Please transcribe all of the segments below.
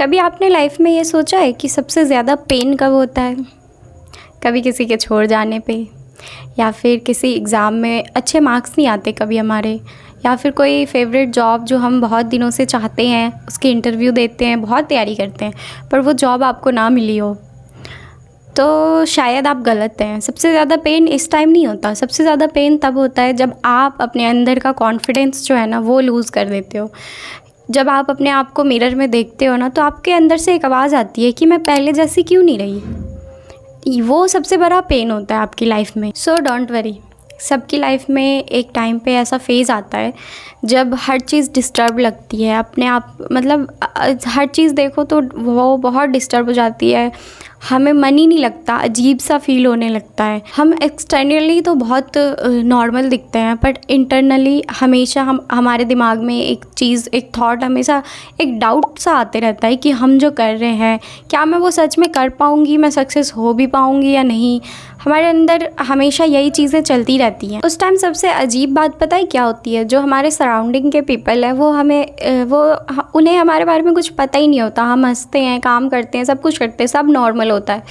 कभी आपने लाइफ में ये सोचा है कि सबसे ज़्यादा पेन कब होता है? कभी किसी के छोड़ जाने पे, या फिर किसी एग्ज़ाम में अच्छे मार्क्स नहीं आते कभी हमारे, या फिर कोई फेवरेट जॉब जो हम बहुत दिनों से चाहते हैं, उसके इंटरव्यू देते हैं, बहुत तैयारी करते हैं, पर वो जॉब आपको ना मिली हो, तो शायद आप गलत हैं। सबसे ज़्यादा पेन इस टाइम नहीं होता, सबसे ज़्यादा पेन तब होता है जब आप अपने अंदर का कॉन्फिडेंस जो है ना वो लूज़ कर देते हो। जब आप अपने आप को मिरर में देखते हो ना, तो आपके अंदर से एक आवाज़ आती है कि मैं पहले जैसी क्यों नहीं रही। वो सबसे बड़ा पेन होता है आपकी लाइफ में। सो डोंट वरी, सबकी लाइफ में एक टाइम पे ऐसा फेज़ आता है जब हर चीज़ डिस्टर्ब लगती है। अपने आप मतलब हर चीज़ देखो तो वो बहुत डिस्टर्ब हो जाती है, हमें मन ही नहीं लगता, अजीब सा फील होने लगता है। हम एक्सटर्नली तो बहुत नॉर्मल दिखते हैं, बट इंटरनली हमेशा हमारे दिमाग में एक चीज़, एक थॉट, हमेशा एक डाउट सा आते रहता है कि हम जो कर रहे हैं क्या मैं वो सच में कर पाऊँगी, मैं सक्सेस हो भी पाऊँगी या नहीं। हमारे अंदर हमेशा यही चीज़ें चलती रहती हैं। उस टाइम सबसे अजीब बात पता है क्या होती है? जो हमारे सराउंडिंग के पीपल है वो उन्हें हमारे बारे में कुछ पता ही नहीं होता। हम हंसते हैं, काम करते हैं, सब कुछ करते हैं, सब नॉर्मल होता है।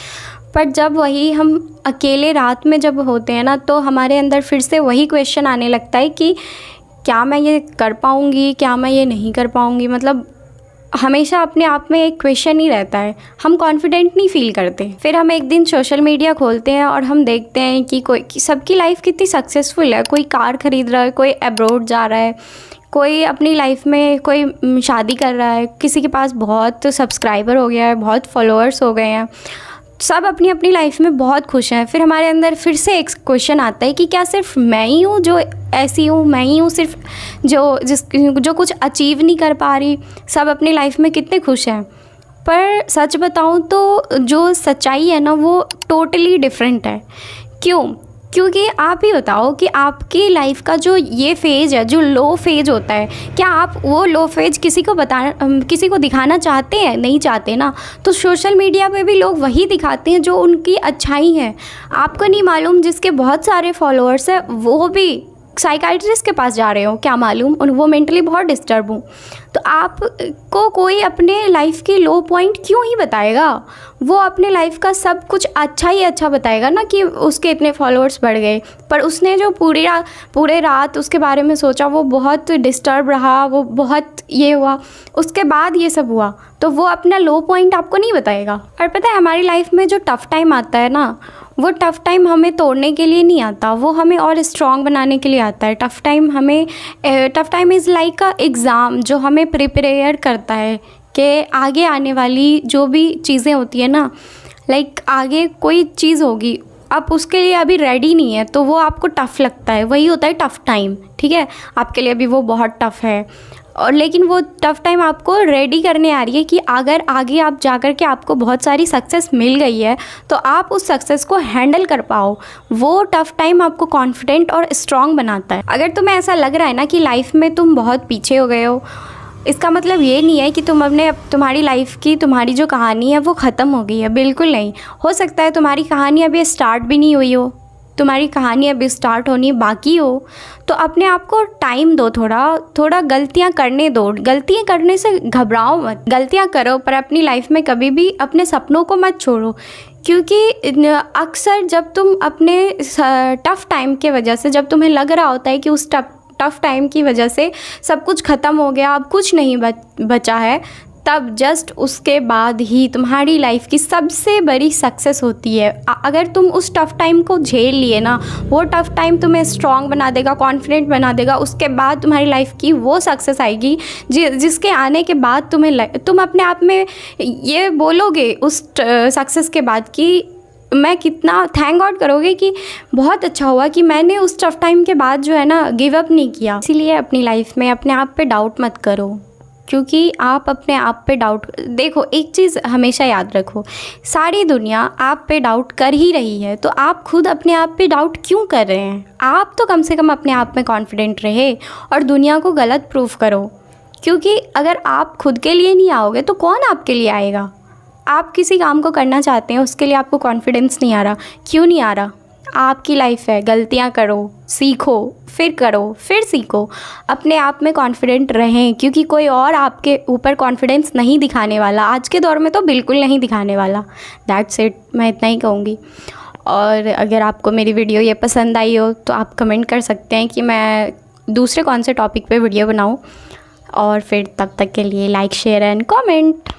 पर जब वही हम अकेले रात में जब होते हैं ना, तो हमारे अंदर फिर से वही क्वेश्चन आने लगता है कि क्या मैं ये कर पाऊँगी, क्या मैं ये नहीं कर पाऊँगी। मतलब हमेशा अपने आप में एक क्वेश्चन ही रहता है, हम कॉन्फिडेंट नहीं फील करते। फिर हम एक दिन सोशल मीडिया खोलते हैं और हम देखते हैं कि सबकी लाइफ कितनी सक्सेसफुल है। कोई कार खरीद रहा है, कोई अब्रॉड जा रहा है, कोई अपनी लाइफ में कोई शादी कर रहा है, किसी के पास बहुत सब्सक्राइबर हो गया है, बहुत फॉलोअर्स हो गए हैं, सब अपनी अपनी लाइफ में बहुत खुश हैं। फिर हमारे अंदर फिर से एक क्वेश्चन आता है कि क्या सिर्फ मैं ही हूँ जो ऐसी हूँ, मैं ही हूँ सिर्फ जो कुछ अचीव नहीं कर पा रही। सब अपनी लाइफ में कितने खुश हैं, पर सच बताऊँ तो जो सच्चाई है ना वो टोटली डिफरेंट है। क्योंकि आप ही बताओ कि आपकी लाइफ का जो ये फेज़ है, जो लो फेज़ होता है, क्या आप वो लो फेज़ किसी को दिखाना चाहते हैं? नहीं चाहते ना। तो सोशल मीडिया पे भी लोग वही दिखाते हैं जो उनकी अच्छाई है। आपको नहीं मालूम जिसके बहुत सारे फॉलोअर्स हैं वो भी साइकाइट्रिस्ट के पास जा रहे हो, क्या मालूम वो मेंटली बहुत डिस्टर्ब हूँ। तो आपको कोई अपने लाइफ की लो पॉइंट क्यों ही बताएगा? वो अपने लाइफ का सब कुछ अच्छा ही अच्छा बताएगा ना कि उसके इतने फॉलोअर्स बढ़ गए, पर उसने जो पूरे रात उसके बारे में सोचा वो बहुत डिस्टर्ब रहा, वो बहुत ये हुआ, उसके बाद ये सब हुआ, तो वो अपना लो पॉइंट आपको नहीं बताएगा। और पता है हमारी लाइफ में जो टफ़ टाइम आता है ना, वो टफ़ टाइम हमें तोड़ने के लिए नहीं आता, वो हमें और स्ट्रॉन्ग बनाने के लिए आता है। Tough time is like a exam जो हमें प्रिपेयर करता है कि आगे आने वाली जो भी चीज़ें होती है ना, लाइक आगे कोई चीज़ होगी, आप उसके लिए अभी रेडी नहीं है तो वो आपको टफ़ लगता है, वही होता है टफ़ टाइम। ठीक है, आपके लिए अभी वो बहुत टफ़ है, और लेकिन वो टफ़ टाइम आपको रेडी करने आ रही है कि अगर आगे आप जाकर के आपको बहुत सारी सक्सेस मिल गई है तो आप उस सक्सेस को हैंडल कर पाओ। वो टफ़ टाइम आपको कॉन्फिडेंट और स्ट्रॉन्ग बनाता है। अगर तुम्हें ऐसा लग रहा है ना कि लाइफ में तुम बहुत पीछे हो गए हो, इसका मतलब ये नहीं है कि तुम्हारी लाइफ की तुम्हारी जो कहानी है वो ख़त्म हो गई है, बिल्कुल नहीं। हो सकता है तुम्हारी कहानी अभी स्टार्ट भी नहीं हुई हो, तुम्हारी कहानी अभी स्टार्ट होनी बाकी हो, तो अपने आप को टाइम दो, थोड़ा गलतियां करने दो। गलतियां करने से घबराओ मत, गलतियां करो, पर अपनी लाइफ में कभी भी अपने सपनों को मत छोड़ो। क्योंकि अक्सर जब तुम अपने टफ़ टाइम के वजह से, जब तुम्हें लग रहा होता है कि उस टफ़ टाइम की वजह से सब कुछ ख़त्म हो गया, अब कुछ नहीं बचा है, तब जस्ट उसके बाद ही तुम्हारी लाइफ की सबसे बड़ी सक्सेस होती है। अगर तुम उस टफ़ टाइम को झेल लिए ना, वो टफ़ टाइम तुम्हें स्ट्रॉन्ग बना देगा, कॉन्फिडेंट बना देगा। उसके बाद तुम्हारी लाइफ की वो सक्सेस आएगी जिसके आने के बाद तुम अपने आप में ये बोलोगे उस सक्सेस के बाद कि मैं कितना थैंक गॉड करोगे कि बहुत अच्छा हुआ कि मैंने उस टफ़ टाइम के बाद जो है ना गिव अप नहीं किया। इसीलिए अपनी लाइफ में अपने आप पे डाउट मत करो, क्योंकि आप अपने आप पे डाउट देखो, एक चीज़ हमेशा याद रखो, सारी दुनिया आप पे डाउट कर ही रही है, तो आप खुद अपने आप पे डाउट क्यों कर रहे हैं? आप तो कम से कम अपने आप में कॉन्फिडेंट रहे और दुनिया को गलत प्रूफ करो। क्योंकि अगर आप खुद के लिए नहीं आओगे तो कौन आपके लिए आएगा? आप किसी काम को करना चाहते हैं, उसके लिए आपको कॉन्फिडेंस नहीं आ रहा, क्यों नहीं आ रहा? आपकी लाइफ है, गलतियाँ करो, सीखो, फिर करो, फिर सीखो, अपने आप में कॉन्फिडेंट रहें, क्योंकि कोई और आपके ऊपर कॉन्फिडेंस नहीं दिखाने वाला, आज के दौर में तो बिल्कुल नहीं दिखाने वाला। दैट्स इट, मैं इतना ही कहूँगी। और अगर आपको मेरी वीडियो ये पसंद आई हो तो आप कमेंट कर सकते हैं कि मैं दूसरे कौन से टॉपिक पे वीडियो बनाऊँ। और फिर तब तक के लिए लाइक, शेयर एंड कमेंट।